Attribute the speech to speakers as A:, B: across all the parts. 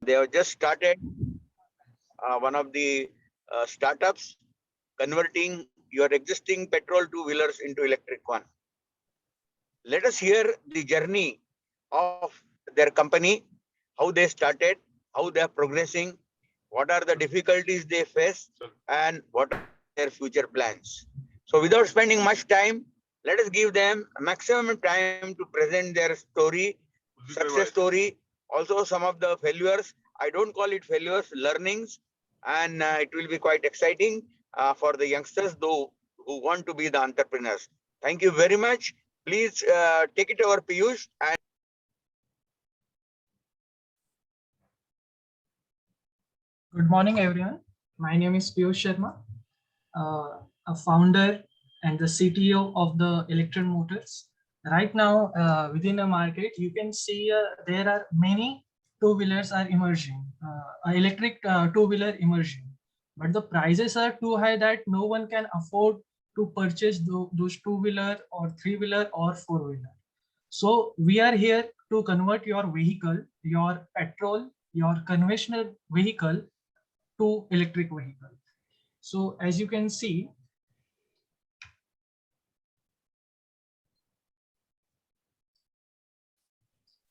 A: They have just started one of the startups converting your existing petrol two-wheelers into electric one. Let us hear the journey of their company, how they started, how they are progressing, what are the difficulties they face, and what are their future plans. So without spending much time, let us give them a maximum time to present their story, success story, also some of the failures. I don't call it failures, learnings, and it will be quite exciting for the youngsters though who want to be the entrepreneurs. Thank you very much. Please take it over, Piyush. And
B: good morning, everyone. My name is Piyush Sharma, a founder and the CTO of the Electron Motors. Right now, within the market, you can see there are many two-wheelers are emerging, electric two-wheeler emerging, but the prices are too high that no one can afford to purchase those two-wheeler or three-wheeler or four-wheeler. So we are here to convert your vehicle, your petrol, your conventional vehicle to electric vehicle. So as you can see,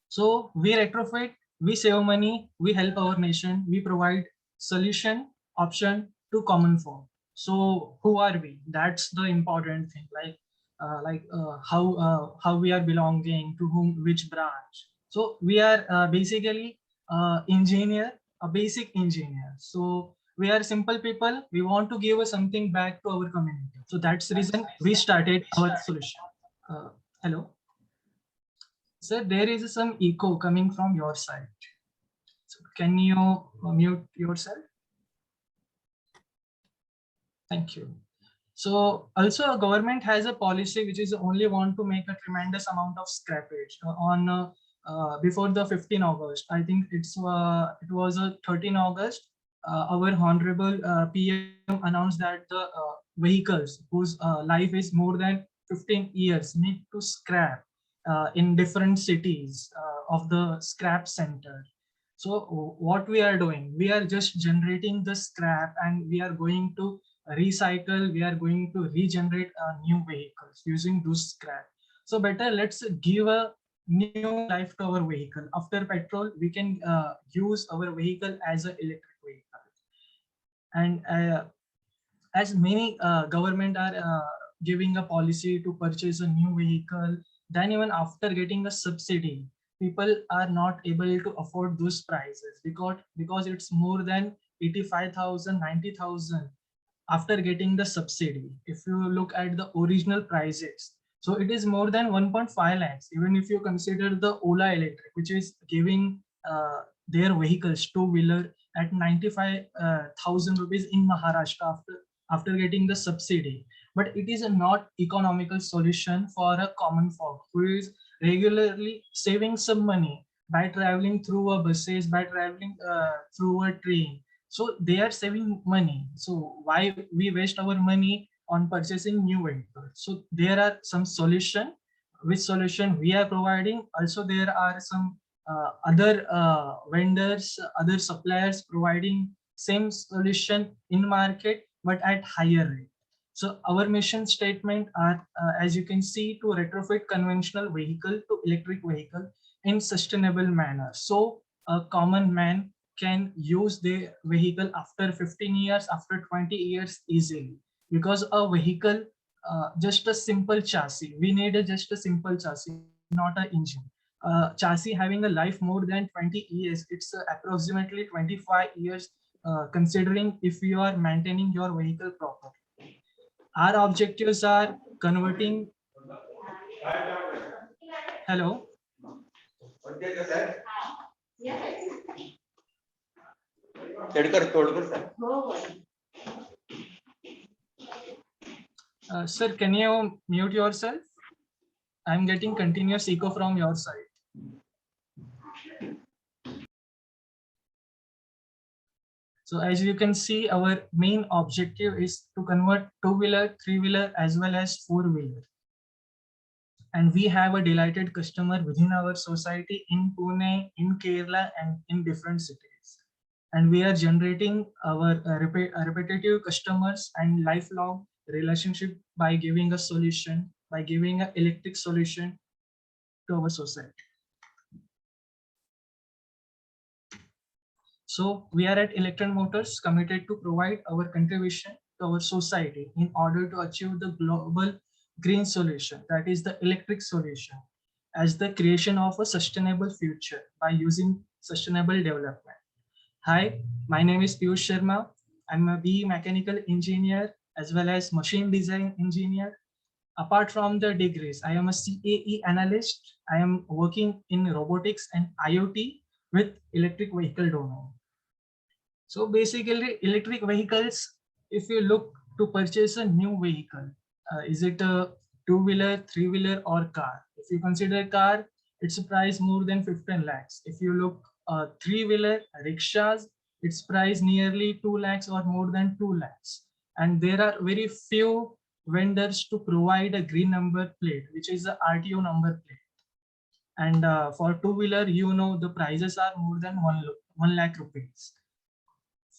B: so we retrofit, we save money, we help our nation, we provide solution option to common folk. So who are we? That's the important thing. How we are belonging to whom, which branch. So we are basically engineer, a basic engineer. So we are simple people. We want to give something back to our community. So that's the reason we started our solution. Hello. Sir, there is some echo coming from your side. So can you mute yourself? Thank you. So also a government has a policy which is only want to make a tremendous amount of scrappage on before the 15 August. I think it was 13 August. Our honorable PM announced that the vehicles whose life is more than 15 years need to scrap in different cities of the scrap center. So what we are doing, we are just generating the scrap and we are going to recycle, we are going to regenerate new vehicles using those scrap. So better let's give a new life to our vehicle. After petrol, we can use our vehicle as an electric vehicle. And as many government are giving a policy to purchase a new vehicle, then even after getting a subsidy, people are not able to afford those prices because it's more than 85,000, 90,000 after getting the subsidy. If you look at the original prices, so it is more than 1.5 lakhs. Even if you consider the Ola Electric, which is giving their vehicles two-wheeler at 95,000 rupees in Maharashtra after getting the subsidy. But it is a not economical solution for a common folk who is regularly saving some money by traveling through a buses, by traveling through a train. So they are saving money. So why we waste our money on purchasing new vehicles? So there are some solution. Which solution we are providing? Also, there are some other vendors, other suppliers providing same solution in market, but at higher rate. So our mission statement are, as you can see, to retrofit conventional vehicle to electric vehicle in sustainable manner. So a common man can use the vehicle after 15 years, after 20 years easily, because a vehicle, just a simple chassis, we need just a simple chassis, not an engine. Chassis having a life more than 20 years, it's approximately 25 years, considering if you are maintaining your vehicle properly. Our objectives are converting. Hello. Sir, can you mute yourself? I'm getting continuous echo from your side. So as you can see, our main objective is to convert two-wheeler, three-wheeler, as well as four-wheeler. And we have a delighted customer within our society in Pune, in Kerala, and in different cities. and we are generating our repetitive customers and lifelong relationship by giving a solution, by giving an electric solution to our society. So we are at Electron Motors committed to provide our contribution to our society in order to achieve the global green solution, that is the electric solution, as the creation of a sustainable future by using sustainable development. Hi, my name is Piyush Sharma. I'm a BE mechanical engineer as well as machine design engineer. Apart from the degrees, I am a CAE analyst. I am working in robotics and IoT with electric vehicle domain. So basically, electric vehicles, if you look to purchase a new vehicle, is it a two-wheeler, three-wheeler or car? If you consider car, it's a price more than 15 lakhs. If you look three-wheeler, rickshaws, its price nearly 2 lakhs or more than 2 lakhs. And there are very few vendors to provide a green number plate, which is a RTO number plate. And for two-wheeler, you know, the prices are more than 1 lakh rupees.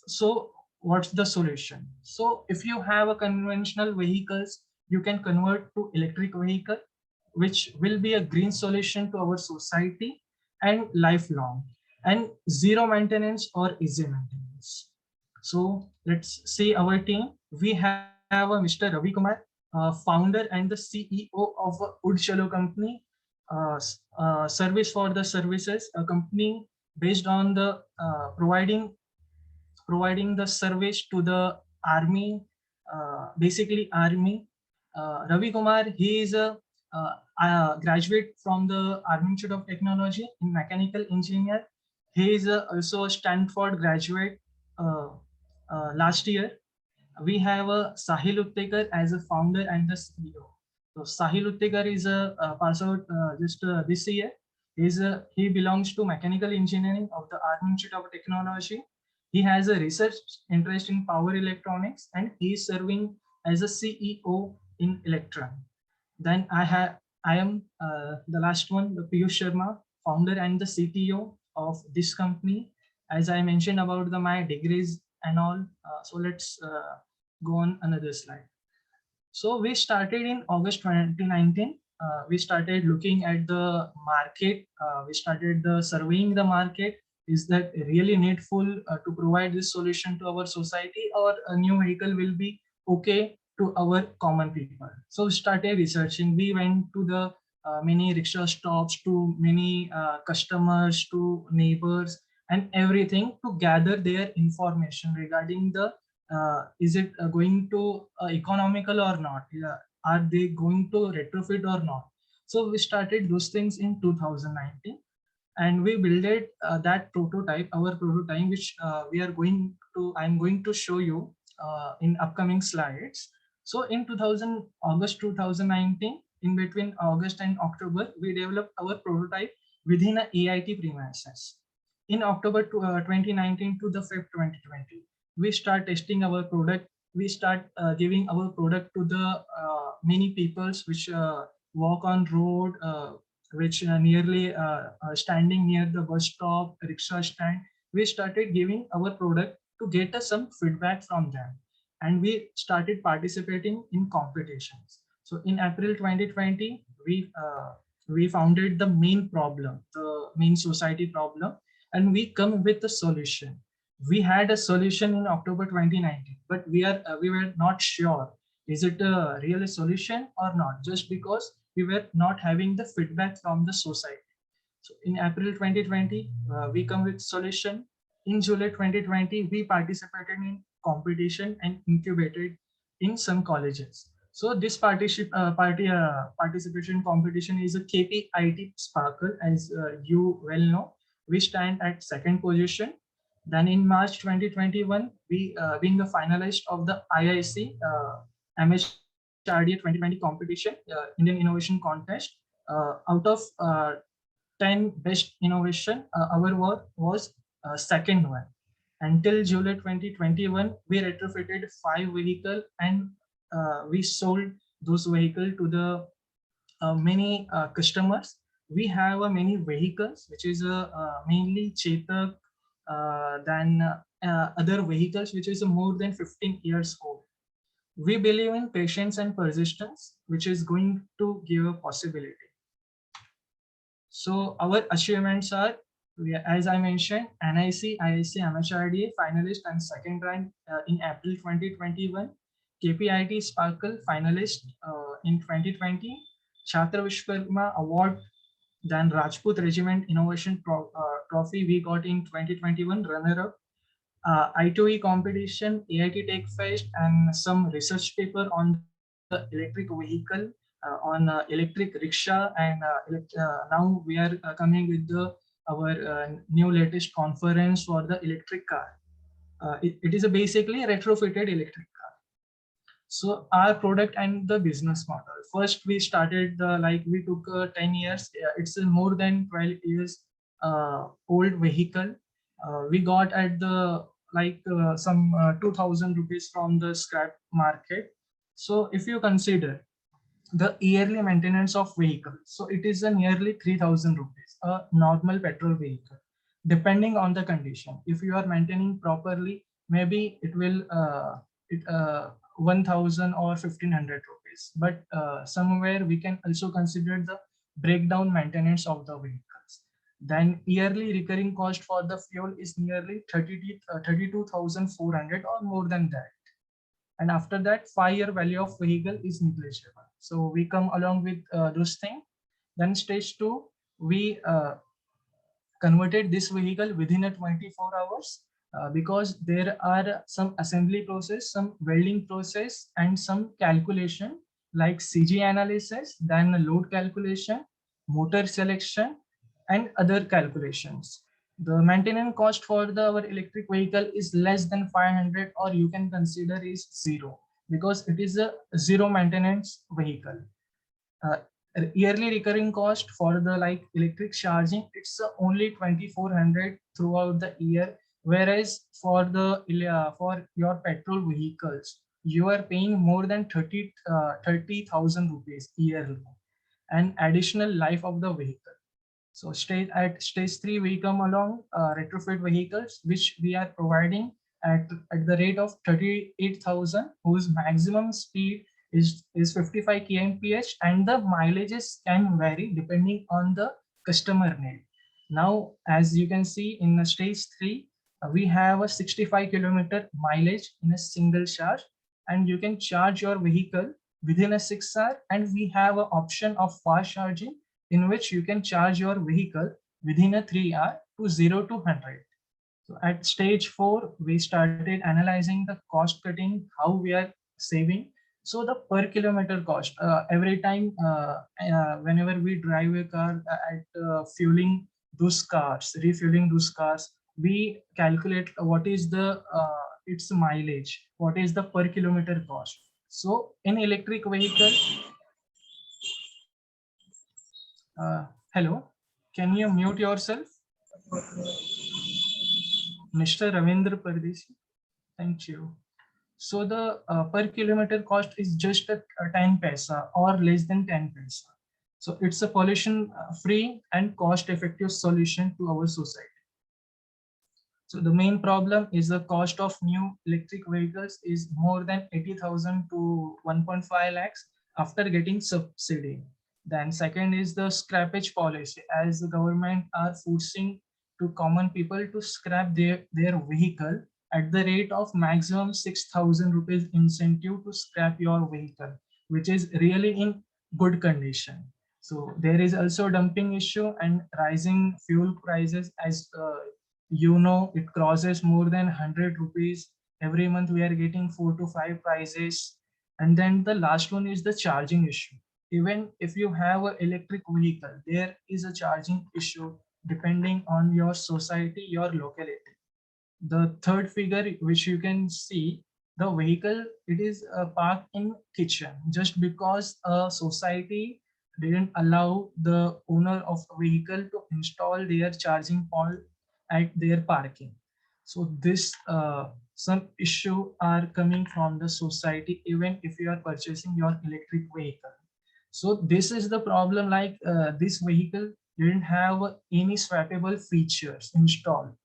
B: So what's the solution? So if you have a conventional vehicles, you can convert to electric vehicle, which will be a green solution to our society and lifelong and zero maintenance or easy maintenance. So let's see our team. We have a Mr. Ravi Kumar, founder and the CEO of a Wood Chalo company, service for the services, a company based on the providing the service to the army, basically army. Ravi Kumar, he is a graduate from the Army Institute of Technology in mechanical engineer. He is also a Stanford graduate last year. We have Sahil Uttekar as a founder and the CEO. So Sahil Uttekar is a pass out just this year. He belongs to mechanical engineering of the Army Institute of Technology. He has a research interest in power electronics and he is serving as a CEO in Electron. Then I am the last one, the Piyush Sharma, founder and the CTO of this company. As I mentioned about my degrees and all. So let's go on another slide. So we started in August 2019. We started looking at the market. We started surveying the market. Is that really needful to provide this solution to our society, or a new vehicle will be okay to our common people? So we started researching. We went to the many rickshaw stops, to many customers, to neighbors and everything to gather their information regarding the is it going to economical or not? Are they going to retrofit or not? So we started those things in 2019. And we built that prototype, our prototype, which I'm going to show you in upcoming slides. So in August 2019, in between August and October, we developed our prototype within a AIT premises. In October 2019 to the Feb 2020, we start testing our product. We start giving our product to the many peoples which walk on road, which nearly standing near the bus stop, rickshaw stand. We started giving our product to get us some feedback from them. And we started participating in competitions. So in April 2020, we founded the main problem, the main society problem, and we come with a solution. We had a solution in October 2019, but we were not sure, is it a real solution or not, just because we were not having the feedback from the society. So in April 2020, we come with solution. In July 2020, we participated in competition and incubated in some colleges. So this participation competition is a KPIT Sparkle, as you well know. We stand at second position. Then in March 2021, we being the finalist of the IIC MHRDA 2020 competition, Indian Innovation Contest. Out of 10 best innovation, our work was second one. Until July 2021, we retrofitted 5 vehicles and we sold those vehicles to the many customers. We have many vehicles, which is mainly Chetak, than other vehicles which is more than 15 years old. We believe in patience and persistence, which is going to give a possibility. So our achievements are, as I mentioned, NIC, IIC, MHRDA finalist and second rank in April 2021. KPIT Sparkle finalist in 2020. Chhatra Vishwakarma Award, then Rajput Regiment Innovation Trophy we got in 2021, runner-up. I2E competition, AIT Tech Fest, and some research paper on the electric vehicle, on electric rickshaw, and now we are coming with the our new latest conference for the electric car. It is a basically a retrofitted electric car. So our product and the business model. First, we started like we took 10 years. It's a more than 12 years old vehicle. We got at the like some 2000 rupees from the scrap market. So if you consider the yearly maintenance of vehicle, so it is a nearly 3000 rupees, a normal petrol vehicle, depending on the condition. If you are maintaining properly, maybe it will 1000 or 1500 rupees. But somewhere we can also consider the breakdown maintenance of the vehicles. Then yearly recurring cost for the fuel is nearly 32,400 or more than that. And after that, 5-year value of vehicle is negligible. So we come along with those things. Then stage 2, we converted this vehicle within a 24 hours because there are some assembly process, some welding process, and some calculation like CG analysis, then load calculation, motor selection, and other calculations. The maintenance cost for our electric vehicle is less than 500, or you can consider is zero, because it is a zero maintenance vehicle. Yearly recurring cost for the like electric charging, it's only 2400 throughout the year, whereas for the for your petrol vehicles you are paying more than 30,000 rupees yearly, and additional life of the vehicle. So at stage 3 we come along retrofit vehicles, which we are providing at the rate of 38,000, whose maximum speed is 55 kmph, and the mileages can vary depending on the customer need. Now, as you can see in the stage 3, we have a 65 kilometer mileage in a single charge, and you can charge your vehicle within a 6 hours, and we have an option of fast charging in which you can charge your vehicle within a 3 hours to 0 to 100. So at stage 4, we started analyzing the cost cutting, how we are saving. So the per kilometer cost, every time, whenever we drive a car at fueling those cars, refueling those cars, we calculate what is the its mileage, what is the per kilometer cost. So in electric vehicle, hello, can you mute yourself? Mr. Ravindra Pardesi, thank you. So the per kilometer cost is just a 10 paisa or less than 10 paisa. So it's a pollution free and cost effective solution to our society. So the main problem is the cost of new electric vehicles is more than 80,000 to 1.5 lakhs after getting subsidy. Then second is the scrappage policy, as the government are forcing to common people to scrap their vehicle at the rate of maximum 6,000 rupees incentive to scrap your vehicle, which is really in good condition. So there is also dumping issue and rising fuel prices, as you know, it crosses more than 100 rupees. Every month we are getting 4 to 5 prices. And then the last one is the charging issue. Even if you have an electric vehicle, there is a charging issue depending on your society, your locality. The third figure, which you can see, the vehicle, it is parked in kitchen just because a society didn't allow the owner of a vehicle to install their charging point at their parking. So this some issue are coming from the society, even if you are purchasing your electric vehicle. So this is the problem, like this vehicle didn't have any swappable features installed.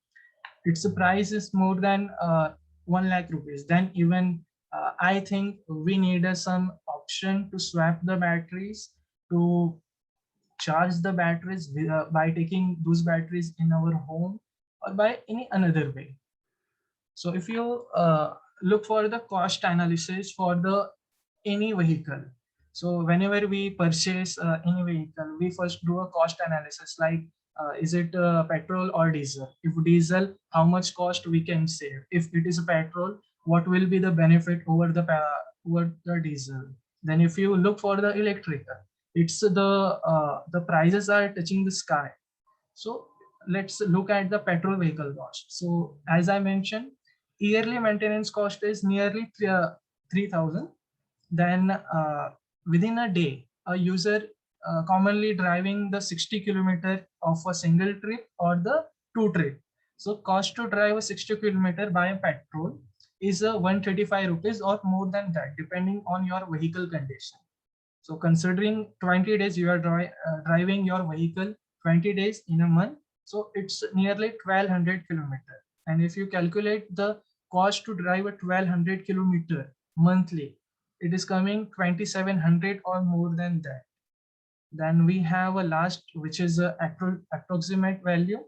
B: its price is more than 1 lakh rupees, then even I think we need some option to swap the batteries, to charge the batteries by taking those batteries in our home or by any another way. So if you look for the cost analysis for the any vehicle, so whenever we purchase any vehicle, we first do a cost analysis like is it petrol or diesel? If diesel, how much cost we can save? If it is petrol, what will be the benefit over the diesel? Then if you look for the electrical, it's the prices are touching the sky. So let's look at the petrol vehicle cost. So as I mentioned, yearly maintenance cost is nearly 3,000. Then within a day, a user commonly driving the 60 kilometer of a single trip or the two trip. So cost to drive a 60 kilometer by a petrol is 135 rupees or more than that, depending on your vehicle condition. So considering 20 days you are driving your vehicle 20 days in a month, so it's nearly 1200 kilometer. And if you calculate the cost to drive a 1200 kilometer monthly, it is coming 2700 or more than that. Then we have a last, which is a approximate value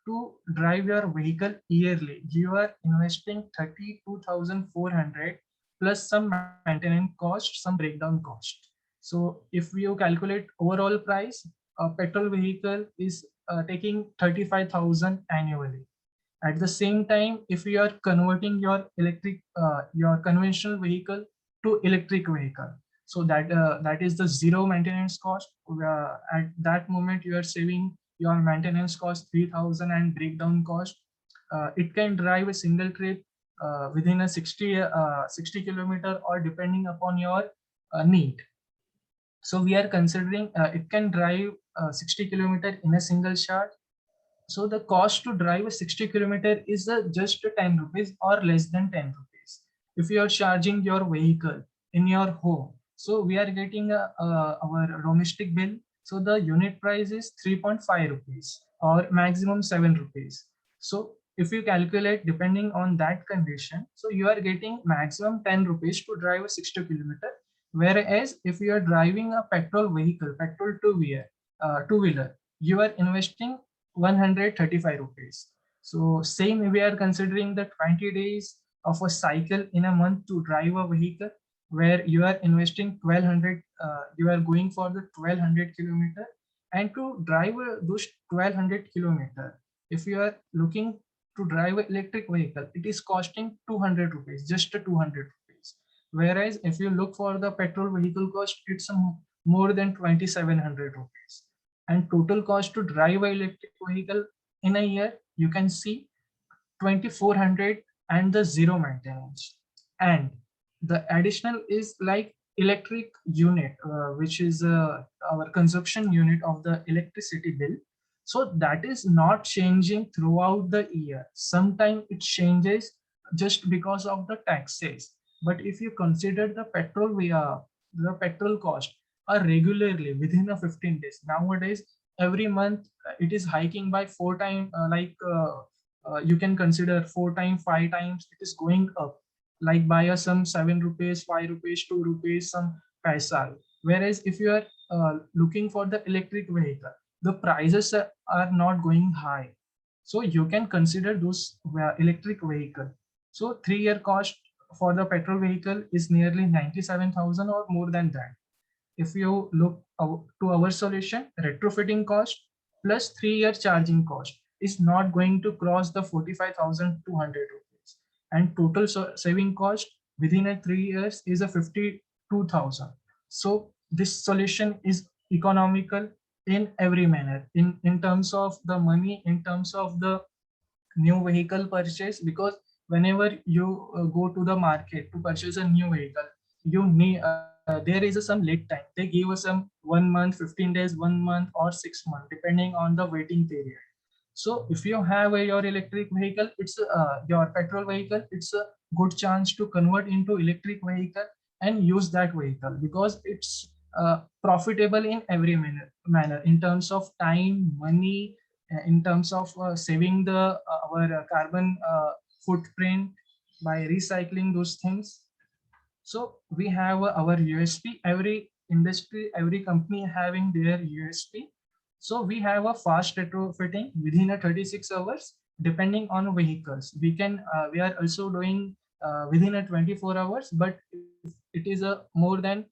B: to drive your vehicle yearly. You are investing 32,400 plus some maintenance cost, some breakdown cost. So if you calculate overall price, a petrol vehicle is taking 35,000 annually. At the same time, if you are converting your conventional vehicle to electric vehicle, so that is the zero maintenance cost. At that moment, you are saving your maintenance cost 3,000 and breakdown cost. It can drive a single trip within a 60 kilometer or depending upon your need. So we are considering it can drive 60 kilometer in a single shot. So the cost to drive a 60 kilometer is just 10 rupees or less than 10 rupees. If you are charging your vehicle in your home, so we are getting our domestic bill. So the unit price is 3.5 rupees or maximum 7 rupees. So if you calculate depending on that condition, so you are getting maximum 10 rupees to drive a 60 kilometer. Whereas if you are driving a petrol vehicle, petrol two-wheeler, you are investing 135 rupees. So same we are considering the 20 days of a cycle in a month to drive a vehicle where you are investing 1200, you are going for the 1200 kilometer, and to drive those 1200 kilometer, if you are looking to drive an electric vehicle, it is costing 200 rupees, just 200 rupees. Whereas if you look for the petrol vehicle cost, it's more than 2700 rupees. And total cost to drive an electric vehicle in a year, you can see 2400 and the zero maintenance. And the additional is like electric unit, which is our consumption unit of the electricity bill. So that is not changing throughout the year. Sometimes it changes just because of the taxes. But if you consider the petrol cost are regularly within a 15 days. Nowadays, every month it is hiking by 4 times, you can consider 4 times, 5 times, it is going up, like by some 7 rupees, 5 rupees, 2 rupees, some paisa. Whereas if you are looking for the electric vehicle, the prices are not going high. So you can consider those electric vehicle. So 3-year cost for the petrol vehicle is nearly 97,000 or more than that. If you look to our solution, retrofitting cost plus 3-year charging cost is not going to cross the 45,200 rupees, and total saving cost within a 3 years is a 52,000. So this solution is economical in every manner, in terms of the money, in terms of the new vehicle purchase, because whenever you go to the market to purchase a new vehicle, you need there is some lead time. They give us some 1 month, 15 days, 1 month or 6 months, depending on the waiting period. So if you have your electric vehicle, it's your petrol vehicle, it's a good chance to convert into electric vehicle and use that vehicle, because it's profitable in every manner in terms of time, money, in terms of saving the our carbon footprint by recycling those things. So we have our USP. Every industry, every company having their USP. So we have a fast retrofitting within a 36 hours, depending on vehicles. We are also doing within a 24 hours, but if it is a more than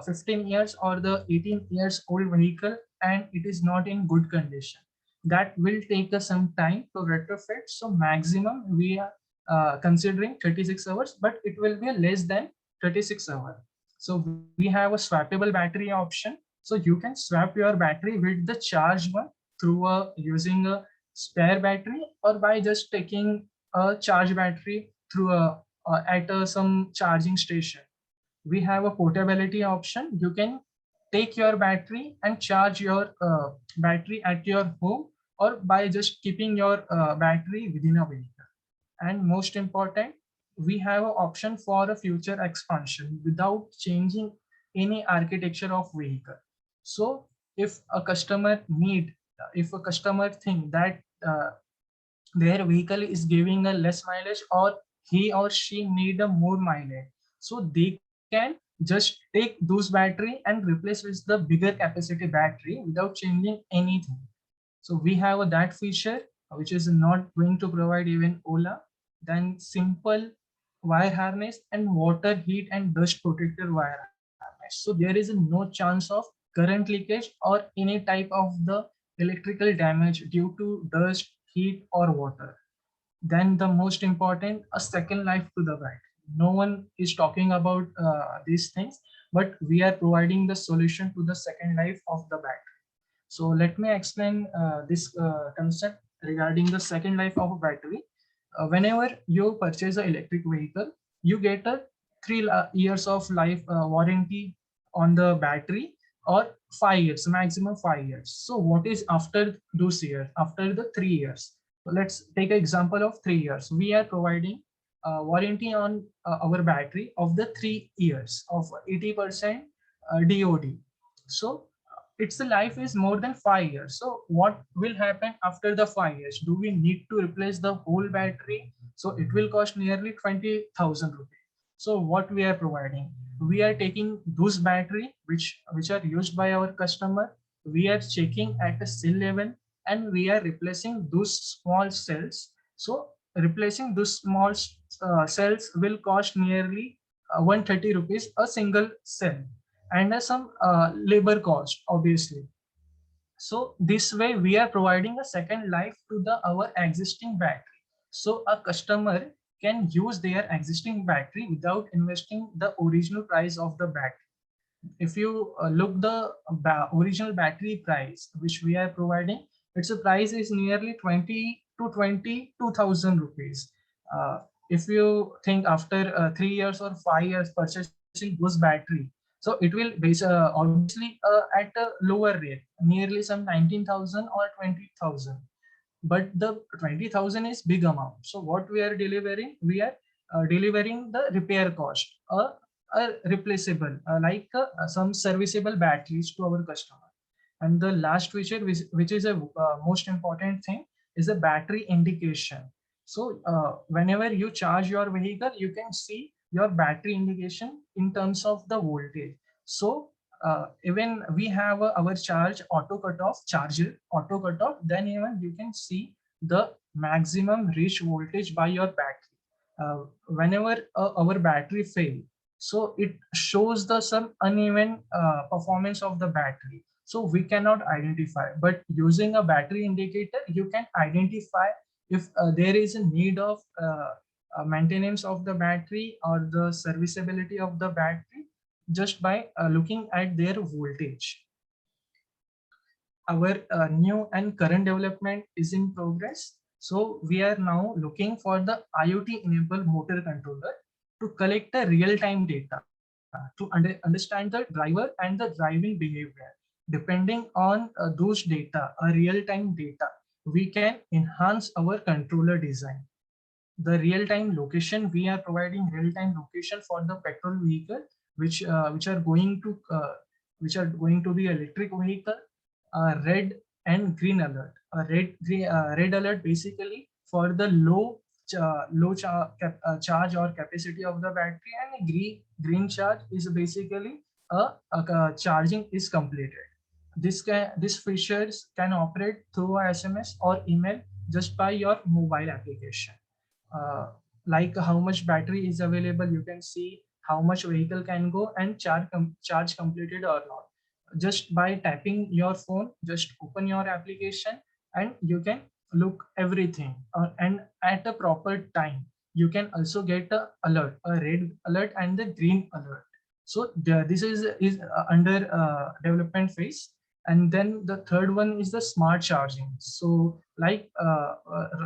B: 15 years or the 18 years old vehicle and it is not in good condition, that will take us some time to retrofit. So maximum we are considering 36 hours, but it will be less than 36 hours. So we have a swappable battery option. So you can swap your battery with the charged one through using a spare battery, or by just taking a charge battery through at some charging station. We have a portability option. You can take your battery and charge your battery at your home, or by just keeping your battery within a vehicle. And most important, we have an option for a future expansion without changing any architecture of vehicle. So if a customer if a customer think that their vehicle is giving a less mileage, or he or she need a more mileage, so they can just take those battery and replace with the bigger capacity battery without changing anything. So we have that feature which is not going to provide even Ola. Then simple wire harness and water heat and dust protector wire harness. So there is no chance of current leakage or any type of the electrical damage due to dust, heat or water. Then the most important, a second life to the battery. No one is talking about these things, but we are providing the solution to the second life of the battery. So let me explain this concept regarding the second life of a battery. Whenever you purchase an electric vehicle, you get a 3 years of life warranty on the battery, or 5 years, maximum 5 years. So what is after those years, after the 3 years? So let's take an example of 3 years. We are providing warranty on our battery of the 3 years of 80% DOD. So its life is more than 5 years. So what will happen after the 5 years? Do we need to replace the whole battery? So it will cost nearly 20,000 rupees. So what we are providing, we are taking those battery which are used by our customer, we are checking at a cell level, and we are replacing those small cells. So replacing those small cells will cost nearly 130 rupees a single cell, and some labor cost obviously. So this way we are providing a second life to the our existing battery. So a customer can use their existing battery without investing the original price of the battery. If you look the original battery price which we are providing, its a price is nearly 20 to 22,000 rupees. If you think after 3 years or 5 years purchasing those battery, so it will base obviously at a lower rate, nearly some 19,000 or 20,000. But the 20,000 is big amount. So what we are delivering, we are delivering the repair cost, a replaceable some serviceable batteries to our customer. And the last feature which is a most important thing is a battery indication. So whenever you charge your vehicle, you can see your battery indication in terms of the voltage. So even we have our charge auto cutoff charger auto cutoff, then even you can see the maximum reach voltage by your battery. Whenever our battery fail, so it shows the some uneven performance of the battery, so we cannot identify. But using a battery indicator, you can identify if there is a need of maintenance of the battery or the serviceability of the battery, just by looking at their voltage. Our new and current development is in progress. So we are now looking for the IoT enabled motor controller to collect the real-time data to understand the driver and the driving behavior. Depending on those data, a real-time data, we can enhance our controller design. The real-time location, we are providing real-time location for the petrol vehicle, which are going to be electric vehicle. Red and green alert. A red alert basically for the charge or capacity of the battery, and a green charge is basically a charging is completed. This features can operate through a SMS or email just by your mobile application. Uh, like how much battery is available, you can see how much vehicle can go and charge completed or not. Just by tapping your phone, just open your application and you can look everything, and at a proper time you can also get a red alert and the green alert. So this is under development phase. And then the third one is the smart charging. So like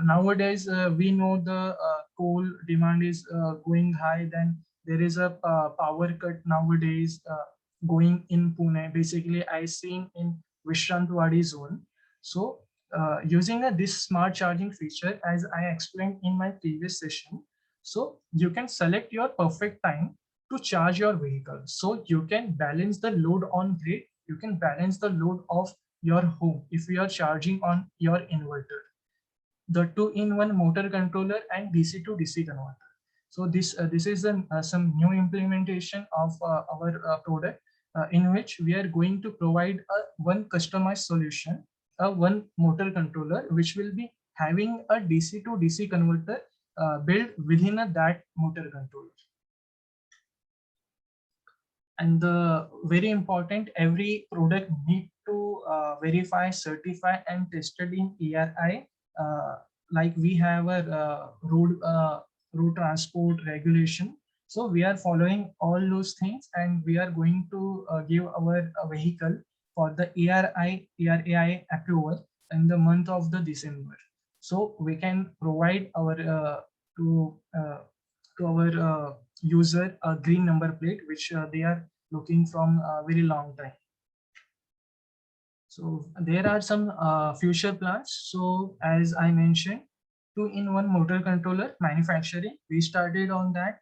B: nowadays we know the coal demand is going high, then there is a power cut nowadays going in Pune. Basically, I seen in Vishrantwadi zone. So using this smart charging feature, as I explained in my previous session, so you can select your perfect time to charge your vehicle. So you can balance the load on grid. You can balance the load of your home if you are charging on your inverter, the two-in-one motor controller and DC to DC converter. So this is some new implementation of our product, in which we are going to provide a one customized solution, a one motor controller, which will be having a DC to DC converter built within that motor controller. And the very important, every product need to verify, certify and tested in ARI. Like we have a road transport regulation. So we are following all those things, and we are going to give our vehicle for the ARAI approval in the month of the December. So we can provide our to our user a green number plate, which they are looking from a very long time. So there are some future plans. So as I mentioned, two-in-one motor controller manufacturing, we started on that.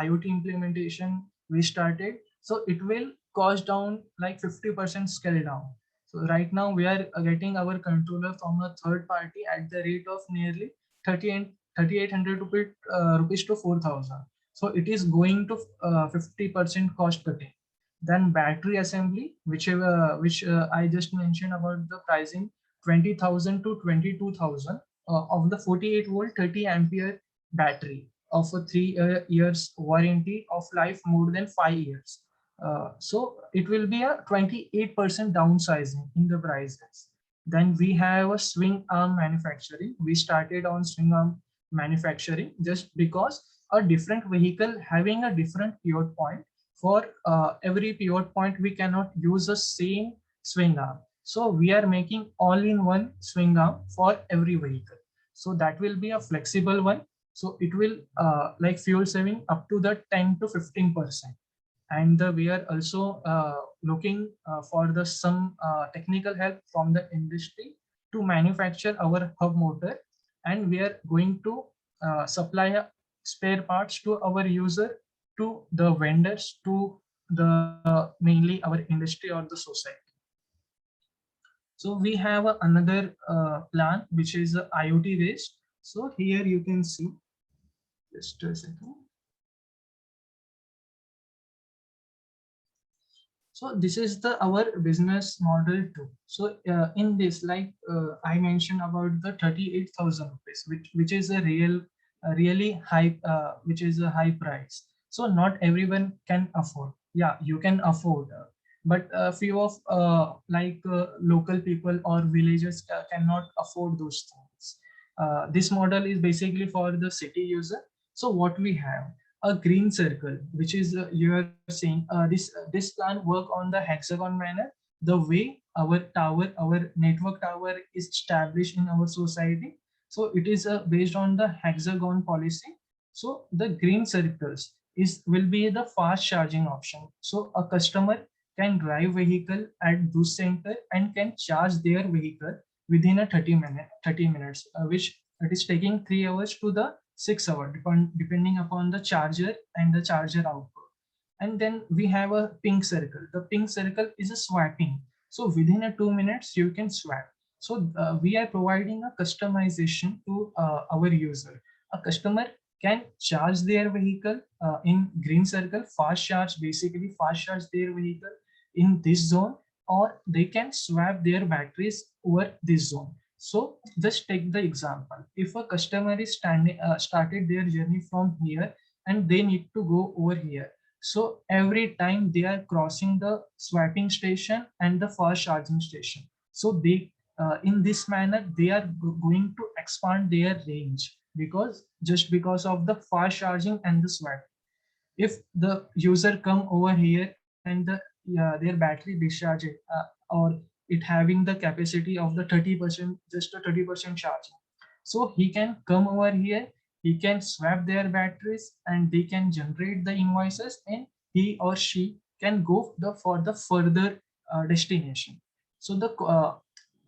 B: IoT implementation we started. So it will cost down like 50% scale down. So right now we are getting our controller from a third party at the rate of nearly 3,800 rupees to 4,000. So it is going to 50% cost cutting. Then battery assembly, which I just mentioned about the pricing, 20,000 to 22,000 of the 48 volt 30 ampere battery of a 3 years warranty of life more than 5 years. So it will be a 28% downsizing in the prices. Then we have a swing arm manufacturing. We started on swing arm manufacturing just because a different vehicle having a different pivot point. For every pivot point, we cannot use the same swing arm. So we are making all-in-one swing arm for every vehicle. So that will be a flexible one. So it will like fuel saving up to the 10 to 15%. And we are also looking for the some technical help from the industry to manufacture our hub motor, and we are going to supply spare parts to our user, to the vendors, to the mainly our industry or the society. So we have another plan which is IoT based. So here you can see, just a second. So this is the our business model too. So in this, like I mentioned about the 38,000 rupees, which is a really high, which is a high price. So not everyone can afford. Yeah, you can afford, but a few of local people or villagers cannot afford those things. This model is basically for the city user. So what we have, a green circle, which is you are saying this plan work on the hexagon manner, the way our network tower is established in our society. So it is based on the hexagon policy. So the green circles will be the fast charging option. So a customer can drive vehicle at those center and can charge their vehicle within a 30 minutes, which it is taking 3 hours to the 6 hours, depending upon the charger and the charger output. And then we have a pink circle. The pink circle is a swapping. So within a 2 minutes, you can swap. So we are providing a customization to our user. A customer can charge their vehicle in green circle, fast charge, basically fast charge their vehicle in this zone, or they can swap their batteries over this zone. So just take the example. If a customer is started their journey from here and they need to go over here. So every time they are crossing the swapping station and the fast charging station. So they in this manner they are going to expand their range because just because of the fast charging and the swap. If the user come over here and their battery discharging or it having the capacity of the 30%, just a 30% charging, so he can come over here, he can swap their batteries and they can generate the invoices and he or she can go for the further destination. So the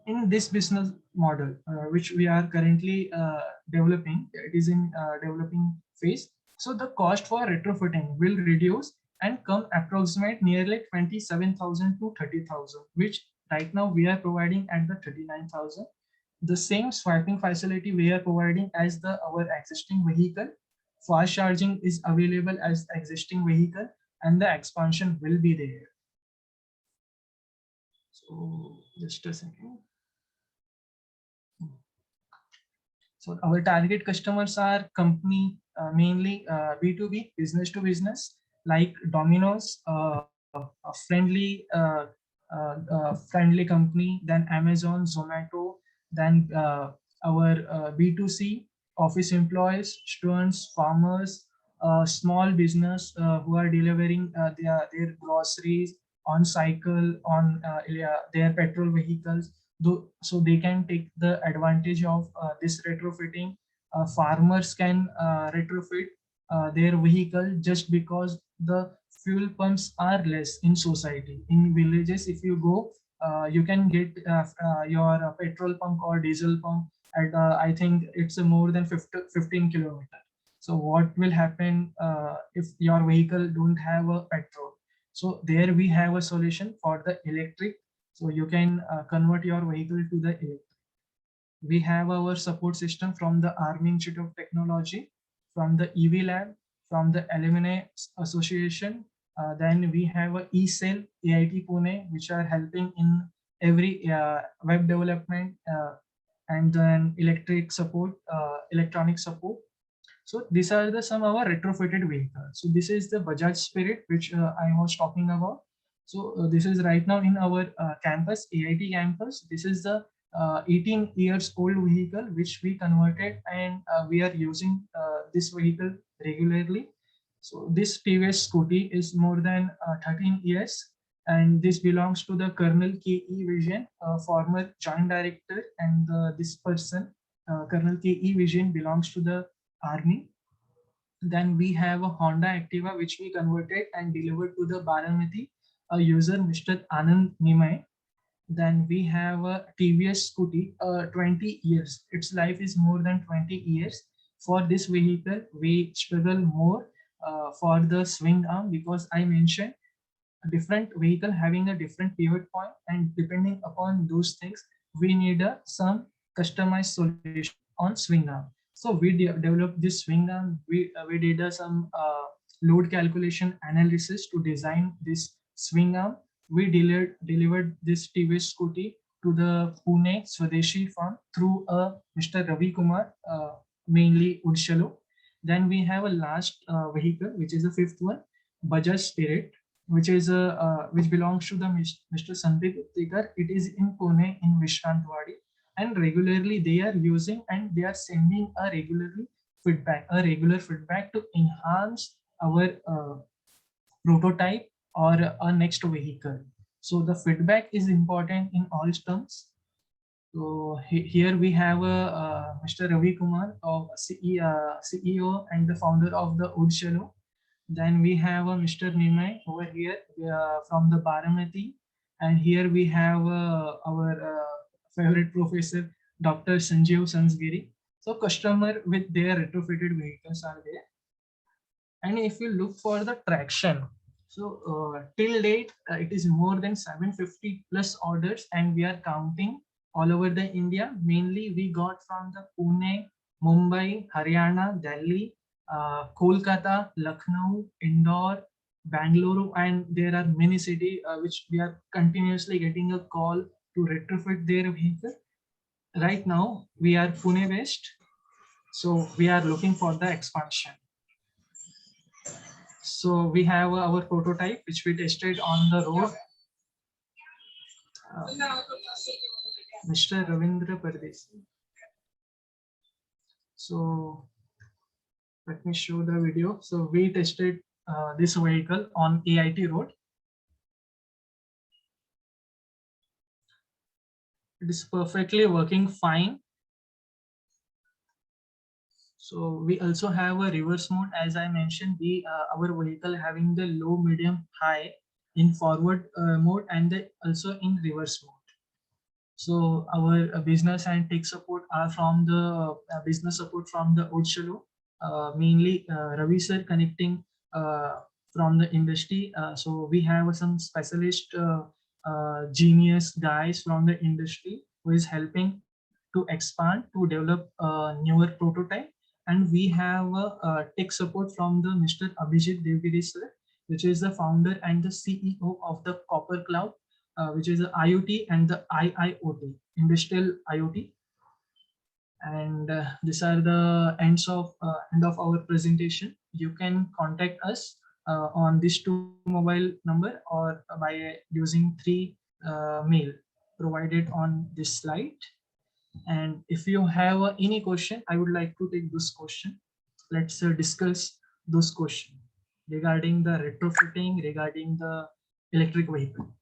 B: in this business model which we are currently developing, it is in developing phase. So the cost for retrofitting will reduce and come approximate nearly 27,000 to 30,000, which right now we are providing at the 39,000. The same swiping facility we are providing as the our existing vehicle. Fast charging is available as existing vehicle and the expansion will be there. So just a second. So our target customers are company mainly B2B, business to business, like Domino's, a friendly company, then Amazon, Zomato, then our B2C, office employees, students, farmers, small business who are delivering their groceries on cycle, on their petrol vehicles, so they can take the advantage of this retrofitting. Farmers can retrofit their vehicle just because the fuel pumps are less in society. In villages, if you go, you can get your petrol pump or diesel pump at I think it's more than 15 kilometers. So what will happen if your vehicle don't have a petrol? So there we have a solution for the electric, so you can convert your vehicle to the electric. We have our support system from the Army Institute of Technology, from the EV Lab, from the Alumni Association. Then we have a eCell, AIT Pune, which are helping in every web development and then electric support, electronic support. So these are the some of our retrofitted vehicles. So this is the Bajaj Spirit, which I was talking about. So this is right now in our campus, AIT campus. This is the 18 years old vehicle which we converted, and we are using this vehicle regularly. So this TVS Scooty is more than 13 years, and this belongs to the Colonel K.E. Vision, former joint director, and this person, Colonel K.E. Vision, belongs to the Army. Then we have a Honda Activa which we converted and delivered to the Baramati, a user, Mr. Anand Nimai. Then we have a TVS Scooty, 20 years. Its life is more than 20 years. For this vehicle, we struggle more for the swing arm because I mentioned a different vehicle having a different pivot point, and depending upon those things, we need some customized solution on swing arm. So we developed this swing arm. We did some load calculation analysis to design this swing arm. We delivered this TVS Scooty to the Pune Swadeshi farm through Mr. Ravi Kumar, mainly Udshalo. Then we have a last vehicle, which is the fifth one, Bajaj Spirit, which is which belongs to the Mr. Sandeep Uttikar. It is in Pune in Vishrantwadi, and regularly they are using and they are sending a regular feedback to enhance our prototype or a next vehicle. So the feedback is important in all terms. So here we have Mr. Ravi Kumar, CEO and the founder of the Udshalo. Then we have Mr. Nimai over here from the Baramati. And here we have our favorite professor, Dr. Sanjeev Sansgiri. So customer with their retrofitted vehicles are there. And if you look for the traction, so till date, it is more than 750 plus orders, and we are counting all over the India. Mainly we got from the Pune, Mumbai, Haryana, Delhi, Kolkata, Lucknow, Indore, Bangalore, and there are many cities which we are continuously getting a call to retrofit their vehicle. Right now we are Pune based, so we are looking for the expansion. So we have our prototype which we tested on the road. Mr. Ravindra Pardesi. So let me show the video. So we tested this vehicle on AIT road. It is perfectly working fine. So we also have a reverse mode. As I mentioned, our vehicle having the low, medium, high in forward mode and also in reverse mode. So our business and tech support are from the business support from the Odshalo, mainly Ravi sir connecting from the industry. So we have some specialist genius guys from the industry who is helping to expand to develop a newer prototype. And we have tech support from the Mr. Abhijit Devgiri sir, which is the founder and the CEO of the Copper Cloud, which is the IoT and the IIoT, industrial IoT. And these are the end of our presentation. You can contact us on this 2 mobile number or by using 3 mail provided on this slide. And if you have any question, I would like to take this question. Let's discuss those questions regarding the retrofitting, regarding the electric vehicle.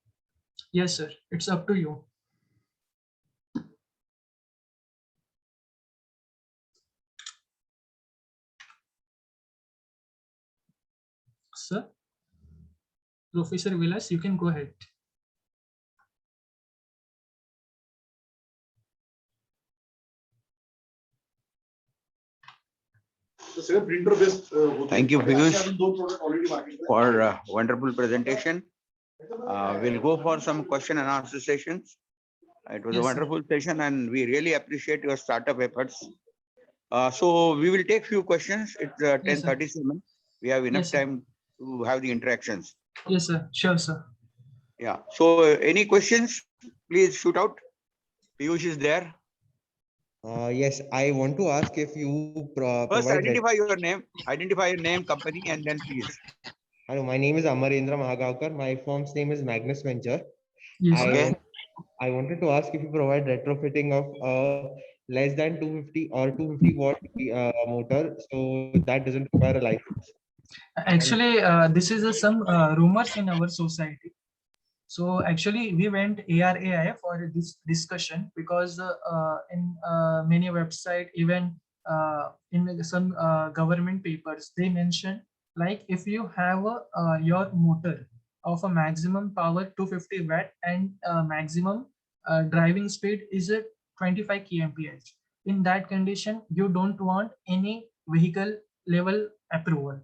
B: Yes, sir. It's up to you. Sir, Professor Vilas, you can go ahead.
A: Thank you, Piyush, for wonderful presentation. We'll go for some question and answer sessions. It was
B: Yes,
A: a
B: sir.
A: wonderful session, and we really appreciate your startup efforts. So we will take few questions. It's
B: Yes, sir.
A: 10:37. We have enough
B: Yes, sir.
A: time to have the interactions.
B: Yes, sir. Sure, sir.
A: Yeah. So any questions? Please shoot out. Piyush is there.
C: Yes, I want to ask if you
A: First,
C: provide.
A: identify your name, company, and then please.
C: Hello, my name is Amarendra Mahagaonkar. My firm's name is Magnus Venture.
B: Yes,
C: I,
B: sir.
C: I wanted to ask if you provide retrofitting of less than 250 or 250 watt motor, so that doesn't require a license.
B: Actually, this is some rumors in our society. So actually, we went ARAI for this discussion because in many website, even in some government papers, they mention like if you have your motor of a maximum power 250 watt and maximum driving speed is a 25 kmph. In that condition, you don't want any vehicle level approval.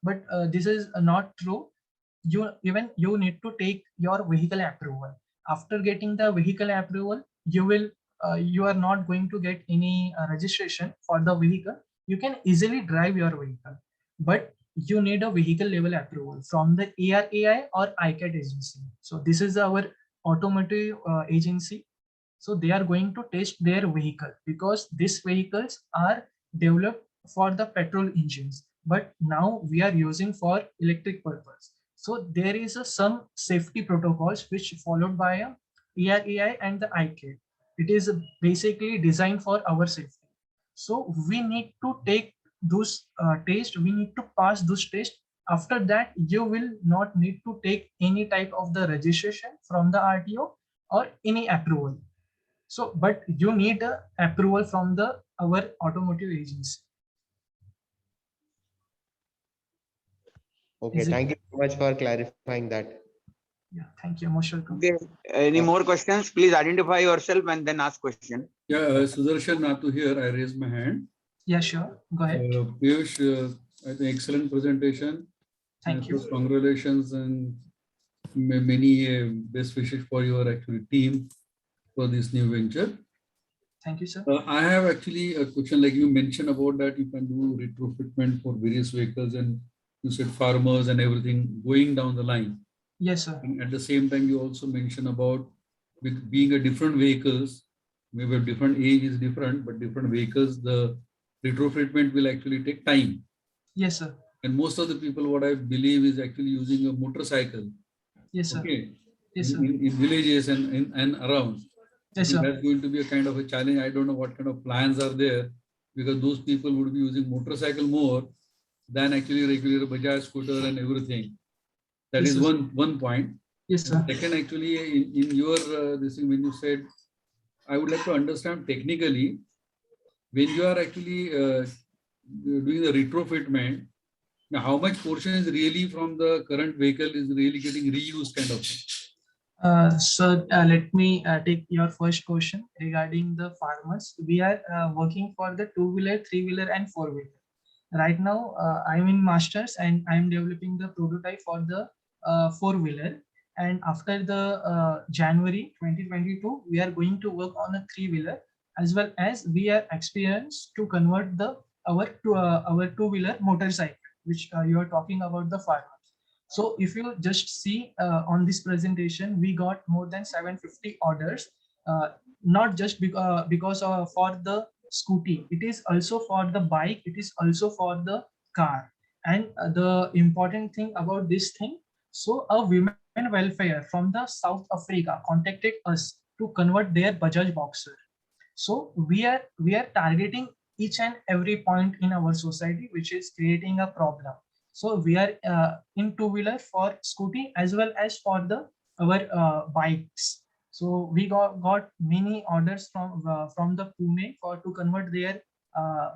B: But this is not true. You need to take your vehicle approval. After getting the vehicle approval, you are not going to get any registration for the vehicle. You can easily drive your vehicle, but you need a vehicle level approval from the ARAI or ICAT agency. So this is our automotive agency. So they are going to test their vehicle because these vehicles are developed for the petrol engines, but now we are using for electric purpose. So there is some safety protocols which followed by a ARAI and the ICAT. It is basically designed for our safety. So we need to take those tests. We need to pass those tests. After that, you will not need to take any type of the registration from the RTO or any approval. So, but you need a approval from the our automotive agency.
C: Okay, thank you so much for clarifying that.
B: Yeah, thank you. Most welcome.
A: Okay. Any more questions? Please identify yourself and then ask question.
D: Yeah, Sudarshan Nathu here. I raised my hand.
B: Yeah, sure. Go ahead.
D: Piyush, I think excellent presentation.
B: Thank you.
D: Congratulations and many best wishes for your actually team. for this new venture.
B: Thank you, sir.
D: I have actually a question, like you mentioned about that you can do retrofitment for various vehicles, and you said farmers and everything going down the line.
B: Yes, sir.
D: And at the same time, you also mentioned about with being a different vehicles, maybe different age is different, but different vehicles, the retrofitment will actually take time.
B: Yes, sir.
D: And most of the people, what I believe, is actually using a motorcycle.
B: Yes, sir.
D: Okay.
B: Yes, sir.
D: In villages and around.
B: Yes,
D: I think
B: sir.
D: that's going to be a kind of a challenge. I don't know what kind of plans are there, because those people would be using motorcycle more than actually regular Bajaj scooter and everything. That
B: Yes,
D: is
B: sir.
D: one point.
B: Yes, sir.
D: Second, actually, in your this thing, when you said, I would like to understand technically, when you are actually doing the retrofitment, now how much portion is really from the current vehicle is really getting reused kind of thing?
B: So let me take your first question regarding the farmers. We are working for the two-wheeler, three-wheeler, and four-wheeler. Right now, I'm in masters and I'm developing the prototype for the four-wheeler. And after the January 2022, we are going to work on a three-wheeler, as well as we are experienced to convert the our two-wheeler motorcycle, which you are talking about the farmers. So if you just see on this presentation, we got more than 750 orders, not just because for the scooty, it is also for the bike, it is also for the car. And the important thing about this thing, so a women welfare from the South Africa contacted us to convert their Bajaj Boxer. So we are targeting each and every point in our society which is creating a problem. So we are in two-wheeler for scooty as well as for the our bikes. So we got many orders from the Pune for to convert their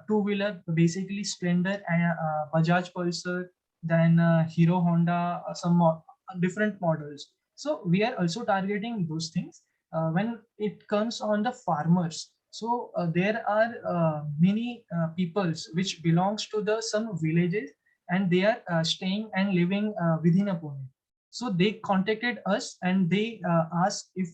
B: two-wheeler, basically Splendor and Bajaj Pulsar, then Hero Honda, some more different models. So we are also targeting those things. When it comes on the farmers, so there are many peoples which belongs to the some villages, and they are staying and living within a Pune. So they contacted us and they asked if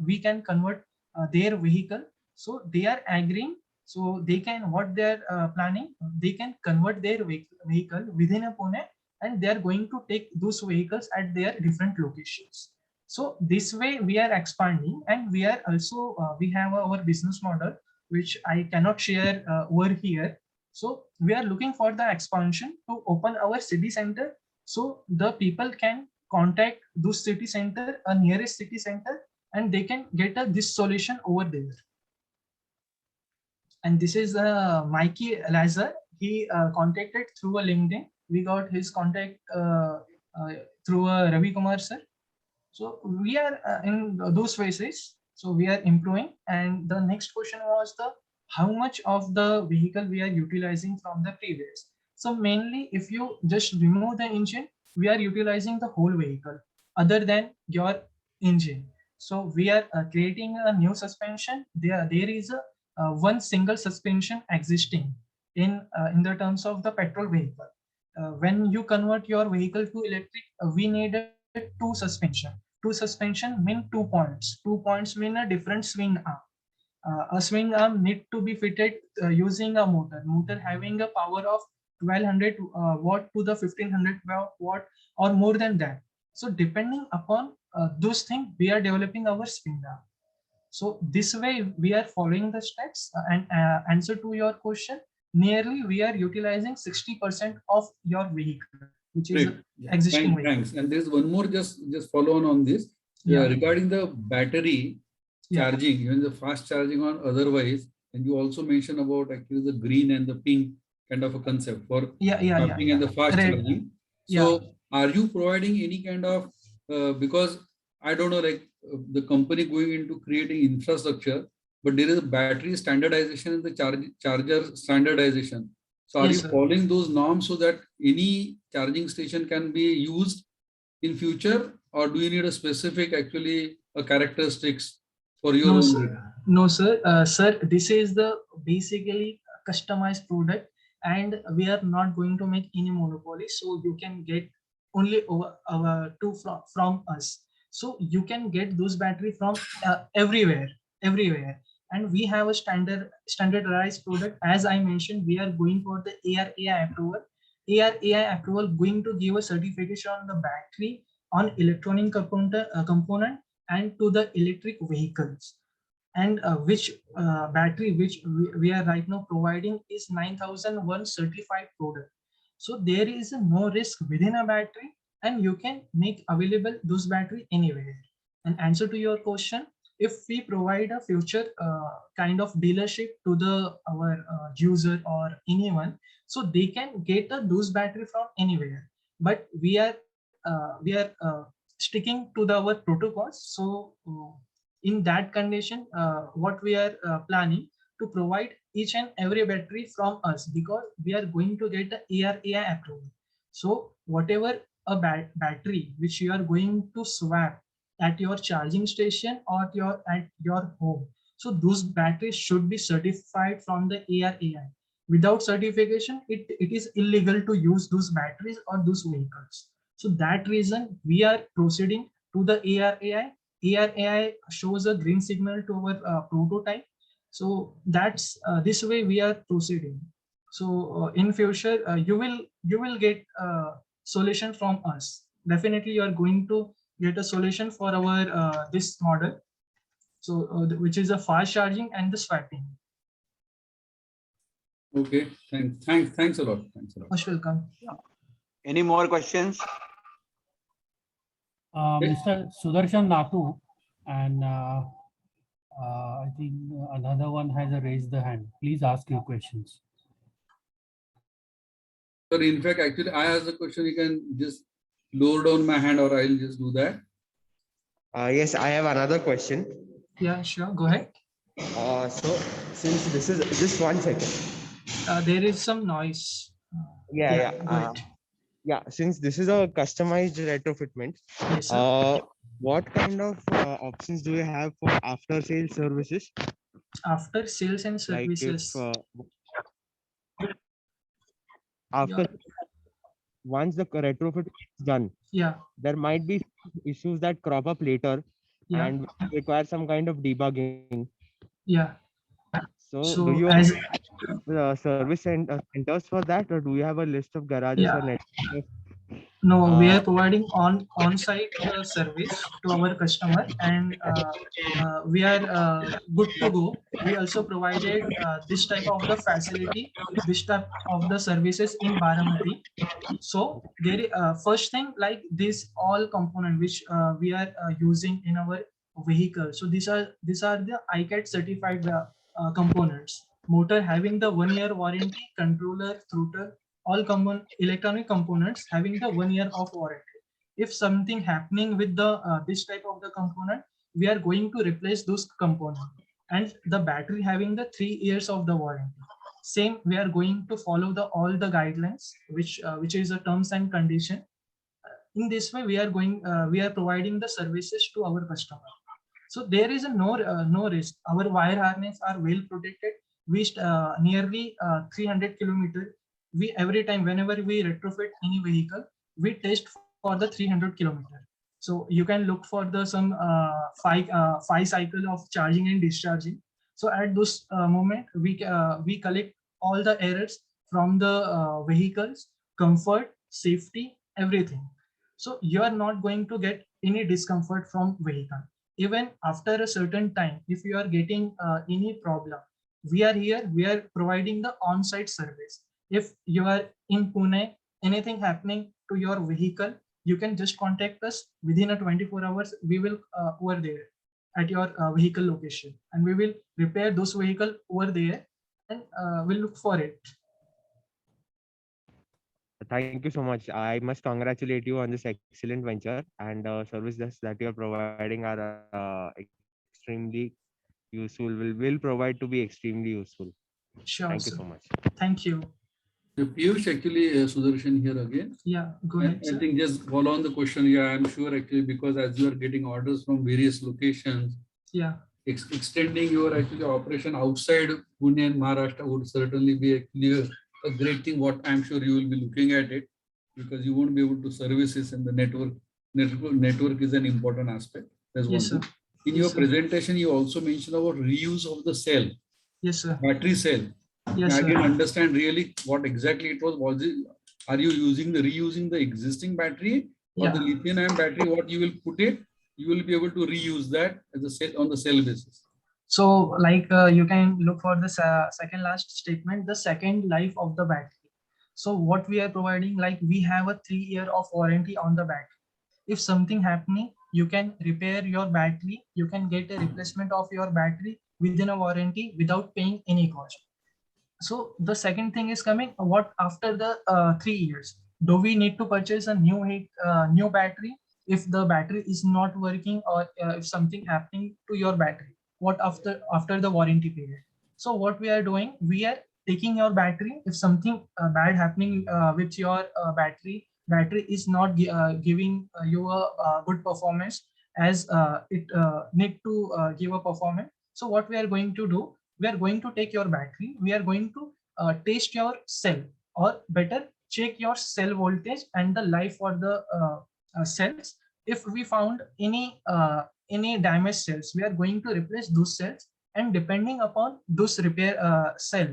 B: we can convert their vehicle. So they are agreeing. So they can, what they are planning, they can convert their vehicle within a Pune, and they are going to take those vehicles at their different locations. So this way we are expanding, and we are also we have our business model which I cannot share over here. So we are looking for the expansion to open our city center, so the people can contact those city center, a nearest city center, and they can get this solution over there. And this is Mikey Lazar. He contacted through a LinkedIn. We got his contact through Ravi Kumar sir. So we are in those phases. So we are improving. And the next question was the how much of the vehicle we are utilizing from the previous. So mainly, if you just remove the engine, we are utilizing the whole vehicle other than your engine. So we are creating a new suspension. There is a one single suspension existing in the terms of the petrol vehicle. When you convert your vehicle to electric, we needed two suspension. Two suspension mean 2 points. 2 points mean a different swing arm. A swing arm need to be fitted using a motor having a power of 1200 watt to the 1500 watt or more than that. So depending upon those things, we are developing our swing arm. So this way we are following the steps, and answer to your question, nearly we are utilizing 60% of your vehicle, which is existing vehicle.
D: Thanks. And there's one more just follow on this. Regarding the battery charging, even the fast charging on otherwise, and you also mentioned about actually the green and the pink kind of a concept for charging and the fast charging. So are you providing any kind of, because I don't know, like the company going into creating infrastructure, but there is a battery standardization and the charger standardization. So are you following those norms so that any charging station can be used in future, or do you need a specific actually a characteristics for your own?
B: No, sir. Sir, this is the basically customized product, and we are not going to make any monopoly. So you can get only two from us. So you can get those battery from everywhere. And we have a standardized product. As I mentioned, we are going for the ARAI approval. ARAI approval going to give a certification on the battery, on electronic component and to the electric vehicles. And which battery which we are right now providing is 9001 certified product. So there is no risk within a battery, and you can make available those battery anywhere. And answer to your question, if we provide a future kind of dealership to the our user or anyone, so they can get those battery from anywhere. But we are sticking to our protocols. So in that condition, what we are planning to provide each and every battery from us, because we are going to get the ARAI approval. So whatever a battery which you are going to swap at your charging station or at your home, so those batteries should be certified from the ARAI. Without certification, it is illegal to use those batteries or those vehicles. So that reason we are proceeding to the ARAI. ARAI shows a green signal to our prototype. So that's this way we are proceeding. So in future, you will get a solution from us. Definitely, you are going to get a solution for our this model. So which is a fast charging and the swapping.
D: Okay, thanks a lot.
B: Most welcome.
A: Any more questions?
E: Mr. Sudarshan Natu, and I think another one has raised the hand. Please ask your questions.
D: Sir, in fact, actually, I asked the question. You can just lower down my hand, or I'll just do that.
C: Yes, I have another question.
B: Yeah, sure. Go ahead.
C: So since this is just 1 second.
B: There is some noise. Go ahead.
C: Yeah, since this is a customized retrofitment,
B: Yes, sir.
C: what kind of options do you have for after sales services?
B: After sales and
C: Like
B: services.
C: if after once the retrofit is done,
B: Yeah.
C: there might be issues that crop up later
B: Yeah.
C: and require some kind of debugging.
B: Yeah.
C: So
B: So
C: do you
B: as
C: have service centers for that, or do you have a list of garages
B: Yeah.
C: or network?
B: no, we are providing on-site service to our customer, and we are good to go. We also provided this type of the facility, this type of the services in Baramati. So there first thing, like this all component which we are using in our vehicle. So these are the ICAT certified components. Motor having the 1-year warranty, controller, throttle, all common electronic components having the 1 year of warranty. If something happening with the this type of the component, we are going to replace those components. And the battery having the 3 years of the warranty. Same, we are going to follow the all the guidelines, which is a terms and condition. In this way, we are providing the services to our customer. So there is a no risk. Our wire harness are well protected. We nearly 300 kilometers. We every time whenever we retrofit any vehicle, we test for the 300 kilometers. So you can look for the some five cycle of charging and discharging. So at this moment, we collect all the errors from the vehicles, comfort, safety, everything. So you are not going to get any discomfort from vehicle. Even after a certain time, if you are getting any problem, we are here, we are providing the on-site service. If you are in Pune, anything happening to your vehicle, you can just contact us within a 24 hours. We will over there at your vehicle location, and we will repair those vehicle over there, and we'll look for it.
C: Thank you so much. I must congratulate you on this excellent venture, and services that you are providing are extremely useful. Will provide to be extremely useful.
B: Sure.
C: Thank you
B: sir.
C: so much.
B: Thank you.
D: So Piyush, actually, Sudarshan here again.
B: Yeah, go ahead.
D: I think just follow on the question. Yeah, I'm sure actually, because as you are getting orders from various locations,
B: Yeah.
D: Extending your actually operation outside Pune and Maharashtra would certainly be actually a great thing. What I'm sure you will be looking at it, because you won't be able to service this, and the network is an important aspect. That's one
B: Yes, sir.
D: thing. In
B: Yes,
D: your
B: sir.
D: presentation, you also mentioned about reuse of the cell,
B: Yes, sir.
D: battery cell.
B: Yes,
D: I
B: sir.
D: didn't understand really what exactly it was. Was it, are you reusing the existing battery or the
B: Yeah.
D: lithium-ion battery? What you will put it, you will be able to reuse that as a cell on the cell basis.
B: So like you can look for the second last statement, the second life of the battery. So what we are providing, like we have a 3 year of warranty on the battery. If something happening, you can repair your battery. You can get a replacement of your battery within a warranty without paying any cost. So the second thing is coming, what after the 3 years, do we need to purchase a new battery if the battery is not working, or if something happening to your battery, what after the warranty period? So what we are doing, we are taking your battery. If something bad happening with your battery is not giving you a good performance as it need to give a performance. So what we are going to do, we are going to take your battery, we are going to test your cell, or better check your cell voltage and the life for the cells. If we found any damaged cells, we are going to replace those cells, and depending upon those repair cell,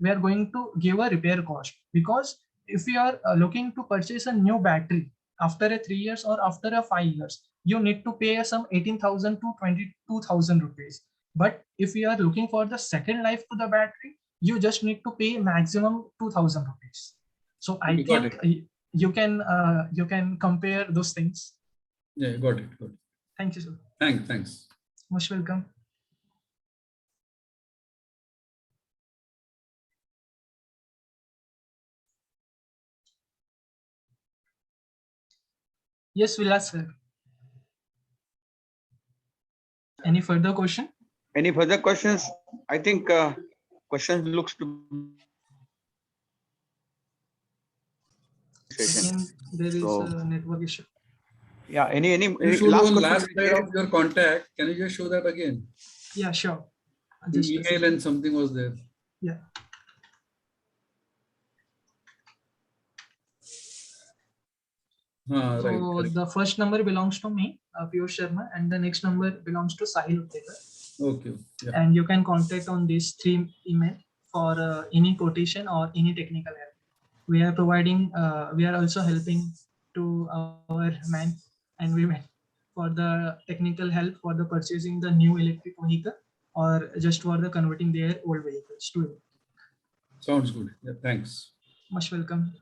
B: we are going to give a repair cost. Because if you are looking to purchase a new battery after a 3 years or after a 5 years, you need to pay some 18,000 to 22,000 rupees. But if you are looking for the second life to the battery, you just need to pay maximum 2,000 rupees. So I
D: Okay, got
B: think you can compare those things.
D: Yeah, got it. Got it.
B: Thank you, sir.
D: Thanks.
B: Most welcome. Yes, Vilas, sir. Any further question?
A: Any further questions? I think questions looks to
B: I think there is
A: So-
B: a network issue.
A: yeah. Any
D: You showed
A: last
D: one
A: question?
D: last slide of your contact. Can you just show that again?
B: Yeah, sure.
D: The
B: Just a
D: email
B: second.
D: and something was there.
B: Yeah.
D: Right.
B: So
D: Correct.
B: the first number belongs to me, Piyush Sharma, and the next number belongs to Sahil Uttekar.
D: Okay. Yeah.
B: And you can contact on these 3 email for any quotation or any technical help. We are providing, we are also helping to our men and women for the technical help for the purchasing the new electric vehicle, or just for the converting their old vehicles to it.
D: Sounds good. Yeah. Thanks.
B: Most welcome.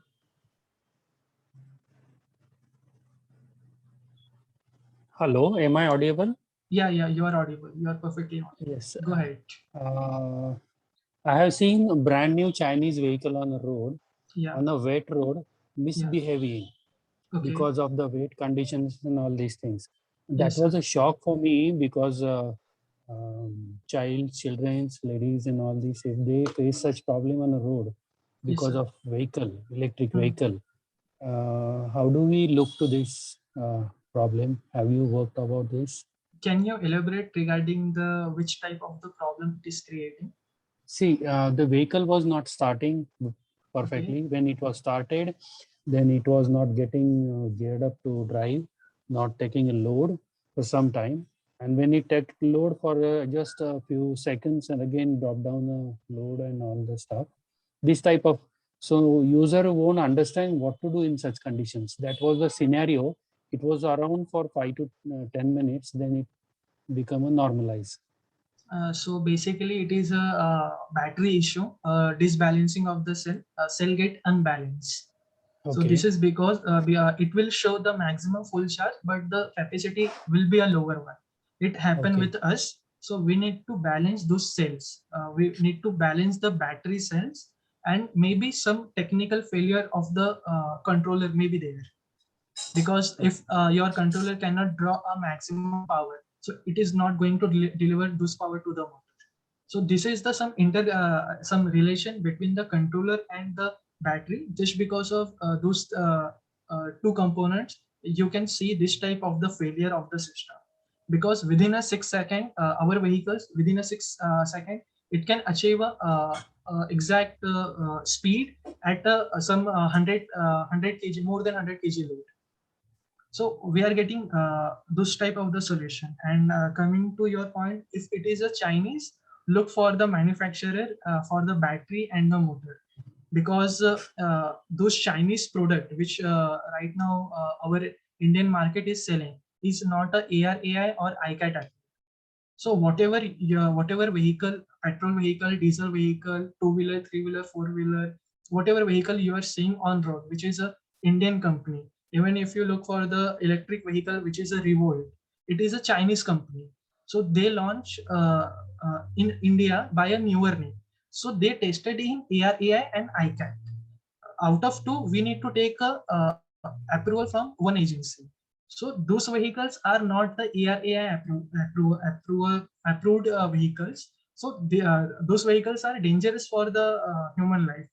E: Hello, am I audible?
B: Yeah, you are audible. You are perfectly audible.
E: Yes.
B: Go ahead.
E: I have seen a brand new Chinese vehicle on the road,
B: Yeah.
E: on a wet road, misbehaving
B: Okay.
E: because of the wet conditions and all these things. That
B: Yes,
E: was
B: sir.
E: a shock for me because children's, ladies and all these, if they face such problem on the road because
B: sir.
E: of electric
B: Hmm.
E: vehicle, how do we look to this problem? Have you worked about this?
B: Can you elaborate regarding the which type of the problem it is creating?
E: See, the vehicle was not starting perfectly. When it was started, then it was not getting geared up to drive, not taking a load for some time. And when it took load for just a few seconds and again drop down the load and all the stuff, this type of, so user won't understand what to do in such conditions. That was the scenario. It was around for 5 to 10 minutes, then it become a normalized.
B: So basically, it is a battery issue, disbalancing of the cell. Cell get unbalanced. So this is because it will show the maximum full charge, but the capacity will be a lower one. It happened
E: Okay.
B: with us. So we need to balance those cells. We need to balance the battery cells, and maybe some technical failure of the controller may be there. Because if your controller cannot draw a maximum power, so it is not going to deliver this power to the motor. So this is the some relation between the controller and the battery. Just because of those two components, you can see this type of the failure of the system. Because within a 6 second, our vehicles within a 6 second, it can achieve a exact speed at some 100 kg, more than 100 kg load. So we are getting this type of the solution. And coming to your point, if it is a Chinese, look for the manufacturer for the battery and the motor, because those Chinese product which right now our Indian market is selling is not a AR, AI or ICAT. So whatever vehicle, petrol vehicle, diesel vehicle, two-wheeler, three-wheeler, four-wheeler, whatever vehicle you are seeing on road, which is a Indian company. Even if you look for the electric vehicle, which is a Revolt, it is a Chinese company. So they launch in India by a newer name. So they tested in ARAI and ICAT. Out of two, we need to take a approval from one agency. So those vehicles are not the ARAI approved vehicles. So those vehicles are dangerous for the human life.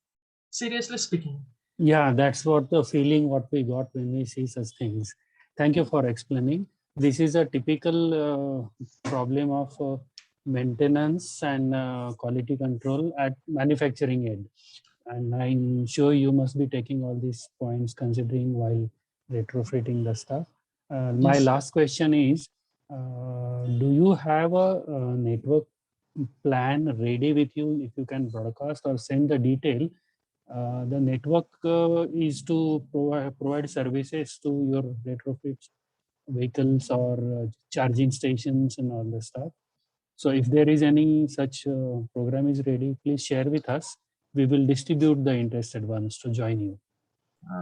B: Seriously speaking.
E: Yeah, that's what the feeling what we got when we see such things. Thank you for explaining. This is a typical problem of maintenance and quality control at manufacturing end. And I'm sure you must be taking all these points considering while retrofitting the stuff. My
B: Yes.
E: last question is, do you have a network plan ready with you? If you can broadcast or send the detail, the network is to provide services to your retrofit vehicles or charging stations and all the stuff. So if there is any such program is ready, please share with us. We will distribute the interested ones to join you.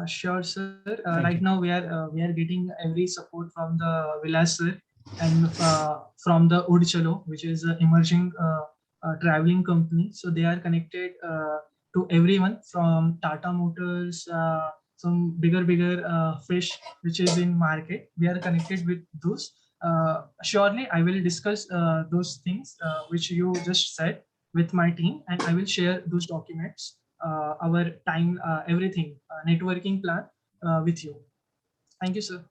B: Sure, sir.
E: Thank
B: Right
E: you.
B: now we are getting every support from the Vilas sir and from the Udchalo, which is an emerging traveling company. So they are connected to everyone from Tata Motors, some bigger fish which is in market. We are connected with those. Surely I will discuss those things which you just said with my team, and I will share those documents, our time, everything, networking plan with you. Thank you, sir.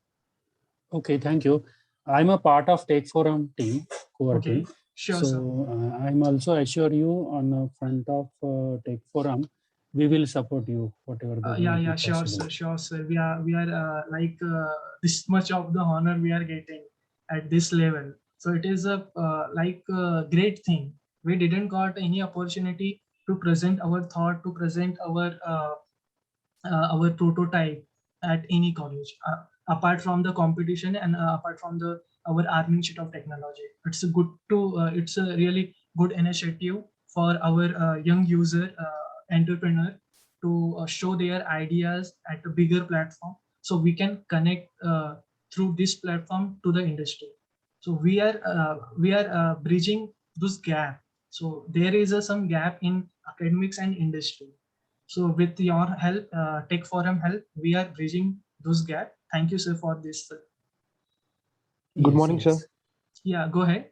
E: Okay, thank you. I'm a part of Tech Forum team, core
B: Okay,
E: team.
B: sure,
E: So
B: sir.
E: I'm also assure you on the front of Tech Forum, we will support you whatever the
B: Yeah,
E: way
B: yeah, sure,
E: possible.
B: sir, sure, sir. We are like this much of the honor we are getting at this level. So it is a like a great thing. We didn't got any opportunity to present our thought, to present our prototype at any college, apart from the competition and apart from the our Army Institute of Technology. It's a good to it's a really good initiative for our young user entrepreneur to show their ideas at a bigger platform, so we can connect through this platform to the industry. So we are bridging this gap. So there is some gap in academics and industry. So with your help, Tech Forum help, we are bridging those gap. Thank you, sir, for this. Sir.
F: Good
E: Yes,
F: morning, sir.
E: yes.
B: Yeah, go ahead.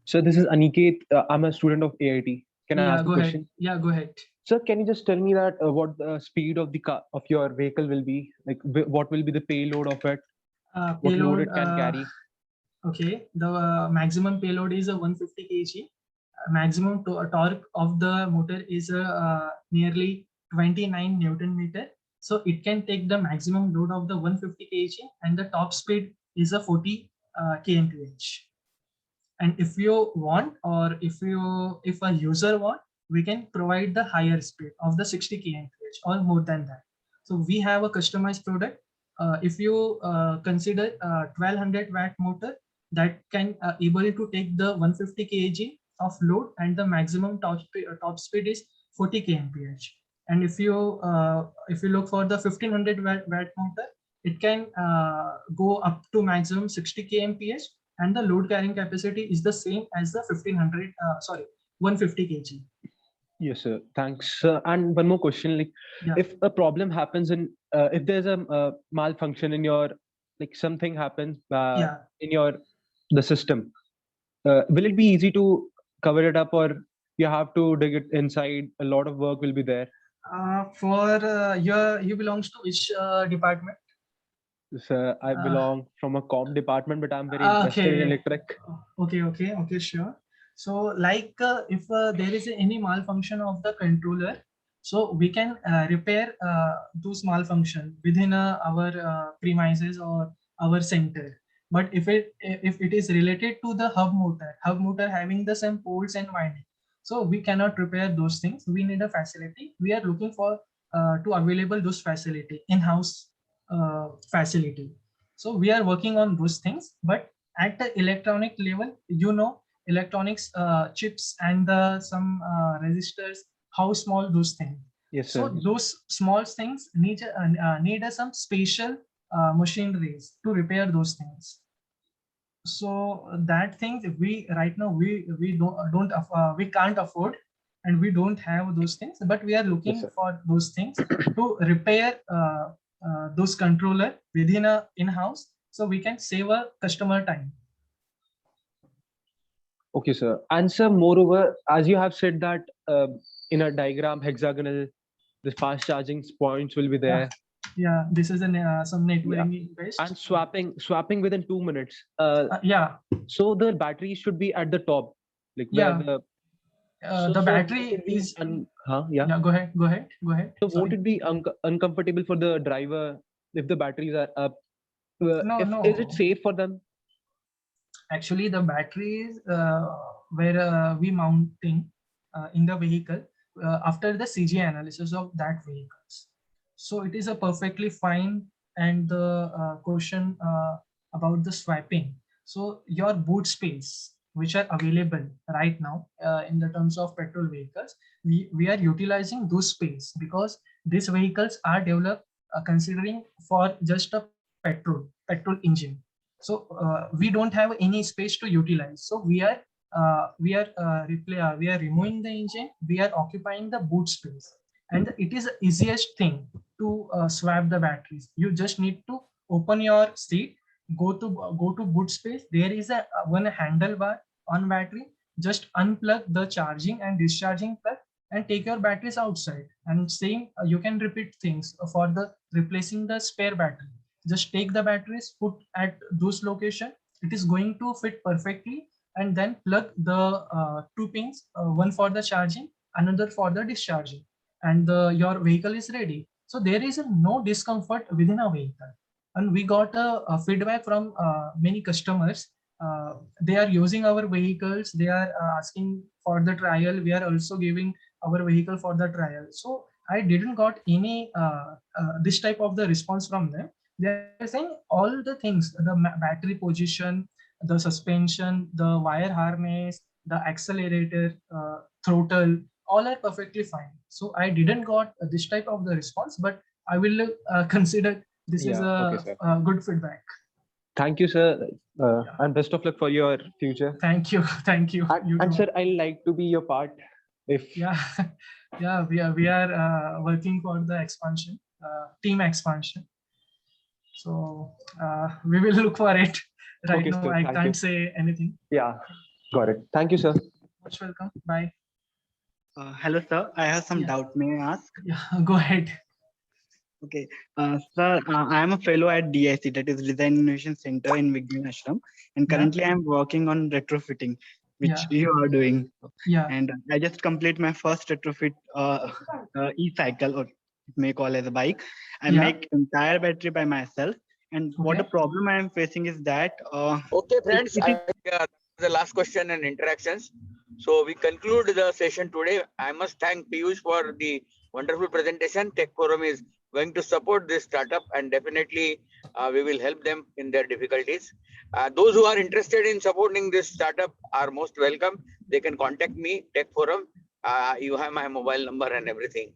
F: So this is Aniket. I'm a student of AIT. Can I
B: Yeah,
F: ask a
B: go ahead.
F: question?
B: Yeah, go ahead.
F: Sir, can you just tell me that what the speed of the car of your vehicle will be? Like, what will be the payload of it? What load
B: Payload.
F: it can carry?
B: Okay, the maximum payload is 150 kg. Maximum torque of the motor is nearly 29 Newton meter. So it can take the maximum load of the 150 kg, and the top speed is a 40 kmph. And if you want, or if a user want, we can provide the higher speed of the 60 kmph or more than that. So we have a customized product. If you consider 1200 watt motor that can able to take the 150 kg of load, and the maximum top speed is 40 kmph. And if you look for the 1500 watt motor, it can go up to maximum 60 kmph, and the load carrying capacity is the same as the 150 kg.
F: Yes, sir. Thanks. And one more question: like,
B: Yeah.
F: if a problem happens in, if there's a malfunction in your, like something happens
B: Yeah.
F: in your the system, will it be easy to cover it up, or you have to dig it inside? A lot of work will be there.
B: You belongs to which department?
F: So I belong from a com department, but I'm very interested in
B: Okay.
F: electric.
B: Okay, sure. So like if there is any malfunction of the controller, so we can repair those malfunction within our premises, or our center. But if it is related to the hub motor having the same poles and winding, so we cannot repair those things. We need a facility. We are looking for to available those facility, in-house facility. So we are working on those things, but at the electronic level, electronics chips and some resistors, how small those things.
F: Yes,
B: So
F: sir.
B: those small things need some special machineries to repair those things. So that thing we right now we can't afford, and we don't have those things. But we are looking
F: sir.
B: for those things to repair those controller within a in-house, so we can save a customer time.
F: Okay, sir. And sir, moreover, as you have said that in a diagram, hexagonal, the fast charging points will be there.
B: Yeah, this is some networking based.
F: And swapping within 2 minutes.
B: Yeah,
F: So the battery should be at the top, like
B: Yeah.
F: where the
B: the
F: so
B: battery
F: won't it be
B: is.
F: yeah.
B: Yeah, go ahead.
F: So
B: Sorry.
F: won't it be uncomfortable for the driver if the batteries are up? Is it
B: No.
F: safe for them?
B: Actually, the batteries where we mounting in the vehicle after the CG analysis of that vehicles. So it is a perfectly fine. And the question about the swapping. So your boot space, which are available right now in the terms of petrol vehicles, we are utilizing those space because these vehicles are developed considering for just a petrol engine. So we don't have any space to utilize. So we are removing the engine. We are occupying the boot space, and it is the easiest thing to swap the batteries. You just need to open your seat, go to boot space. There is a one handlebar on battery. Just unplug the charging and discharging plug and take your batteries outside. And same, you can repeat things for the replacing the spare battery. Just take the batteries, put at those location. It is going to fit perfectly, and then plug the two pins, one for the charging, another for the discharging, and your vehicle is ready. So there is no discomfort within a vehicle. And we got a feedback from many customers. They are using our vehicles. They are asking for the trial. We are also giving our vehicle for the trial. So I didn't got any this type of the response from them. They're saying all the things, the battery position, the suspension, the wire harness, the accelerator, throttle, all are perfectly fine. So I didn't got this type of the response, but I will consider this is
F: Okay, sir.
B: a good feedback.
F: Thank you, sir, and best of luck for your future.
B: Thank you. You
F: And
B: too.
F: sir, I like to be your part. If
B: Yeah, yeah, we are working for the expansion, team expansion. So we will look for it. Right
F: Okay,
B: now,
F: sir,
B: I
F: thank
B: can't
F: you.
B: say anything.
F: Yeah, got it. Thank you, sir.
B: Most welcome. Bye.
G: Hello, sir. I have some
B: Yeah.
G: doubt. May I ask?
B: Yeah, go ahead.
G: Okay. Sir, I am a fellow at DIC, that is Design Innovation Center in Vigyan Ashram. And
B: Yeah.
G: currently I am working on retrofitting, which
B: Yeah.
G: you are doing.
B: Yeah.
G: And I just complete my first retrofit e-cycle, or it may call as a bike. I
B: Yeah.
G: make entire battery by myself. And what the
B: Okay.
G: problem I am facing is that
A: Okay, friends,
G: it is-
A: the last question and interactions. So we conclude the session today. I must thank Piyush for the wonderful presentation. Tech Forum is going to support this startup, and definitely we will help them in their difficulties. Those who are interested in supporting this startup are most welcome. They can contact me, Tech Forum. You have my mobile number and everything.